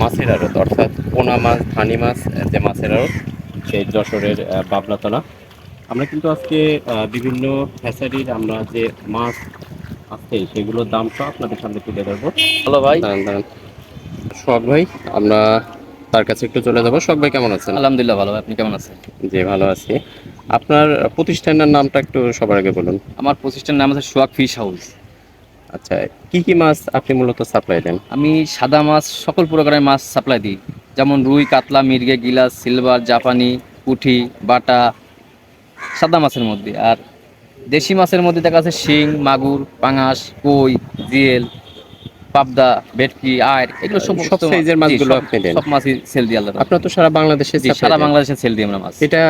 মাছের আড়ত, অর্থাৎ পোনা মাছ, ধানি মাছ, যে মাছের আড়ত, সেই যশোরের বাবলাতলা। আমরা কিন্তু আজকে বিভিন্ন ফ্যাসারির আমরা যে মাছ আছে সেগুলোর দামটা আপনাদের সামনে তুলে ধরবো। হ্যালো ভাই। দাঁড়ান দাঁড়ান, শখ ভাই, আমরা তার কাছে একটু চলে যাবো। শখ ভাই কেমন আছেন? আলহামদুলিল্লাহ ভালো, আপনি কেমন আছেন? জি ভালো আছি। আপনার প্রতিষ্ঠানের নামটা একটু সবার আগে বলুন। আমার প্রতিষ্ঠানের নাম আছে সোহাগ ফিশ হাউস। আচ্ছা, কি কি মাছ আপনি মূলত সাপ্লাই দেন? আমি সাদা মাছ সকল প্রকারের মাছ সাপ্লাই দিই, যেমন রুই, কাতলা, মির্গে, গিলাস, সিলভার, জাপানি, পুঁটি, বাটা, সাদা মাছের মধ্যে। আর দেশি মাছের মধ্যে দেখা আছে শিং, মাগুর, পাঙাশ, কই, জিয়েল, পাবদা, ভেটকি, আইড়, এগুলো সব সমস্ত সাইজের জি মাছগুলো সব আপনি দেন? সব মাছই সেল দিই আল্লাহ। আপনার তো সারা বাংলাদেশে জি সাপ্লাই সারা দেন। বাংলাদেশে সেল দিই আমরা মাছ। এটা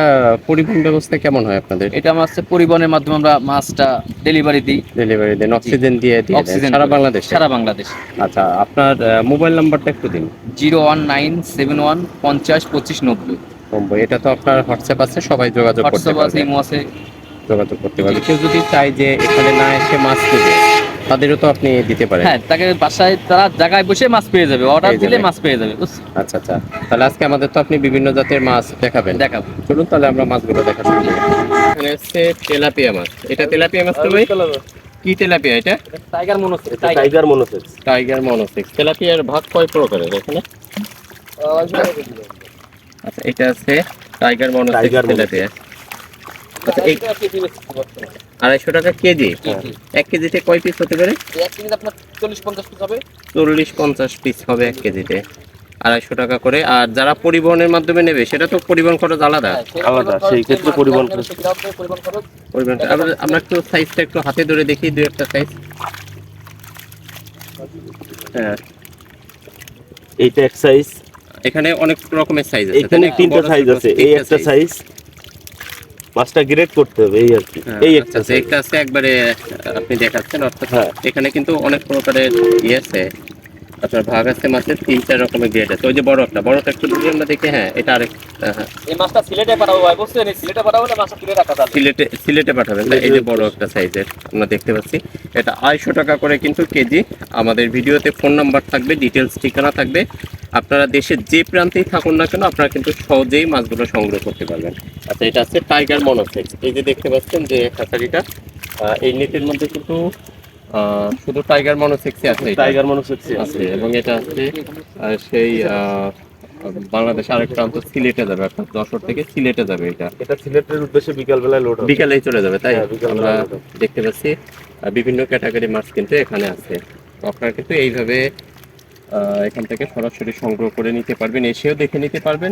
পরিবহন ব্যবস্থা কেমন হয় আপনাদের? এটা আমার হচ্ছে পরিবহনের মাধ্যমে আমরা মাছটা ডেলিভারি দিই। ডেলিভারি দেন, জি, অক্সিজেন দিয়ে দিয়ে দেন অক্সিজেন সারা করে বাংলাদেশে? সারা বাংলাদেশ। আচ্ছা, আপনার মোবাইল নাম্বারটা একটু দিন। 01971 50 25 90। এটা তো আপনার হোয়াটসঅ্যাপ আছে, সবাই যোগাযোগ করতে হোয়াটসঅ্যাপ আছে, পারবে। ইমো আছে। যোগাযোগ করতে পারবে। জি। কেউ যদি চায় যে এখানে না এসে মাছ নেবে, তাদেরও তো আপনি দিতে পারেন। হ্যাঁ, তাকে বাসায় তারা জায়গায় বসে মাছ পেয়ে যাবে, অর্ডার পেয়ে দিলে যাবে। মাছ পেয়ে যাবে, বুঝছেন? আচ্ছা আচ্ছা, তাহলে আজকে আমাদের তো আপনি বিভিন্ন জাতের মাছ দেখাবেন। দেখাবো। চলুন তাহলে আমরা মাছগুলো দেখা শুরু করি। এখানে হচ্ছে তেলাপিয়া মাছ। এটা তেলাপিয়া মাছ তো ভাই? কি তেলাপিয়া এটা? Tiger monosex. Tiger monosex. Tiger monosex. তেলাপিয়ার ভাগ কয় প্রকারের এখানে? আচ্ছা, এটা আছে টাইগার মনোসেক্স টাইগার তেলাপিয়া। আচ্ছা, এই 250 টাকা কেজি? কেজি। 1 কেজিতে কয় পিস হতে পারে? এক কেজিতে আপনার 40-50 পিস হবে। 40-50 পিস হবে 1 কেজিতে। 250 টাকা করে। আর যারা পরিবহনের মাধ্যমে নেবে, সেটা তো পরিবহন খরচ আলাদা। আলাদা, সেই ক্ষেত্রে পরিবহন খরচ। পরিবহন আমরা একটু সাইজটা একটু হাতে ধরে দেখি, দুই একটা সাইজ। হ্যাঁ, এইটা এক সাইজ, এখানে অনেক রকমের সাইজ আছে। এখানে তিনটা সাইজ আছে, এই একটা সাইজ। মাছটা গ্রেড করতে হবে, এই আর কি। এই একটা আচ্ছা, সাইজ। একটা আছে একবারে আপনি দেখাচ্ছেন, অর্থাৎ হ্যাঁ। এখানে কিন্তু অনেক প্রকারের ইয়ে আছে, আপনার ভাগ আছে মাছের, 3-4 রকমের গ্রেড আছে। ওই যে বড়টা একটু যদি আমরা দেখি। হ্যাঁ, এটা আরেক। হ্যাঁ, এই মাছটা সিলেটে পাঠাবো ভাই, বুঝছেন? এই সিলেটে পাঠাবো না, মাছটা তুলে রাখা যাবে। সিলেটে পাঠাবেন। এই যে বড় একটা সাইজের আমরা দেখতে পাচ্ছি, এটা 250 টাকা করে কিন্তু কেজি। আমাদের ভিডিওতে ফোন নাম্বার থাকবে, ডিটেলস ঠিকানা থাকবে। আপনারা দেশের যে প্রান্তেই থাকুন না কেন, আপনারা কিন্তু সহজেই মাছগুলো সংগ্রহ করতে পারবেন। আচ্ছা, এটা হচ্ছে টাইগার মনোসেক্স। এই যে দেখতে পাচ্ছেন যে খাঁচারিটা, এই নেটের মধ্যে কিন্তু শুধু টাইগার মনোসেক্সই আছে। টাইগার মনোসেক্স আছে এবং এটা হচ্ছে সেই বাংলাদেশ আরেক প্রান্ত সিলেটে যাবে, অর্থাৎ যশোর থেকে সিলেটে যাবে। এটা সিলেটের উদ্দেশ্যে বিকাল বেলায় লোড হবে। বিকালেই চলে যাবে, তাই? হ্যাঁ, বিকালবেলা আমরা load হবে। দেখতে পাচ্ছি বিভিন্ন ক্যাটাগরি মাছ কিন্তু এখানে আছে। তো আপনারা কিন্তু এইভাবে এখান থেকে সরাসরি সংগ্রহ করে নিতে পারবেন, এসেও দেখে নিতে পারবেন।